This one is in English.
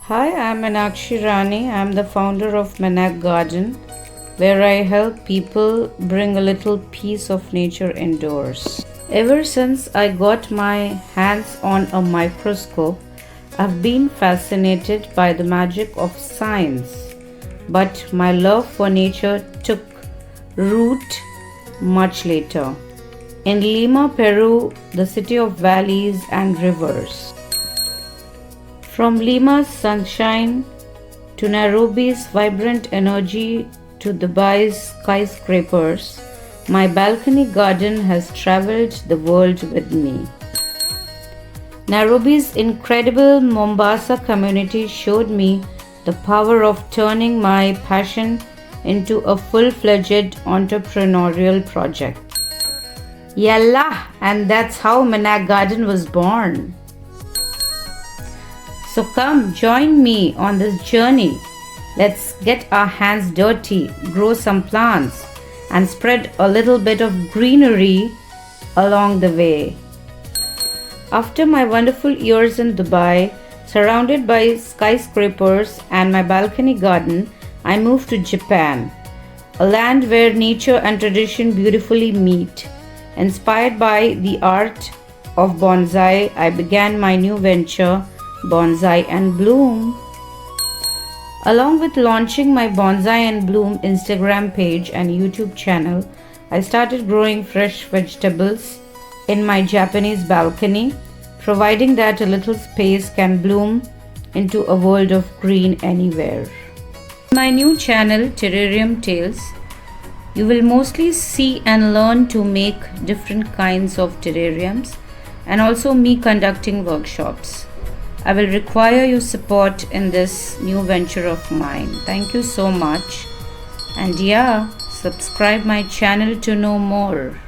Hi, I'm Meenakshi Rani. I'm the founder of Manak Garden, where I help people bring a little piece of nature indoors. Ever since I got my hands on a microscope, I've been fascinated by the magic of science. But my love for nature took root much later. In Lima, Peru, the city of valleys and rivers. From Lima's sunshine to Nairobi's vibrant energy to Dubai's skyscrapers, my balcony garden has traveled the world with me. Nairobi's incredible Mombasa community showed me the power of turning my passion into a full-fledged entrepreneurial project. Yalla! And that's how Manak Garden was born. So come join me on this journey. Let's get our hands dirty, grow some plants, and spread a little bit of greenery along the way. After my wonderful years in Dubai, surrounded by skyscrapers and my balcony garden, I moved to Japan, a land where nature and tradition beautifully meet. Inspired by the art of bonsai, I began my new venture, Bonsai and Bloom. Along with launching my Bonsai and Bloom Instagram page and YouTube channel, I started growing fresh vegetables in my Japanese balcony, providing that a little space can bloom into a world of green anywhere. In my new channel, Terrarium Tales, you will mostly see and learn to make different kinds of terrariums and also me conducting workshops. I will require your support in this new venture of mine. Thank you so much. And yeah, subscribe my channel to know more.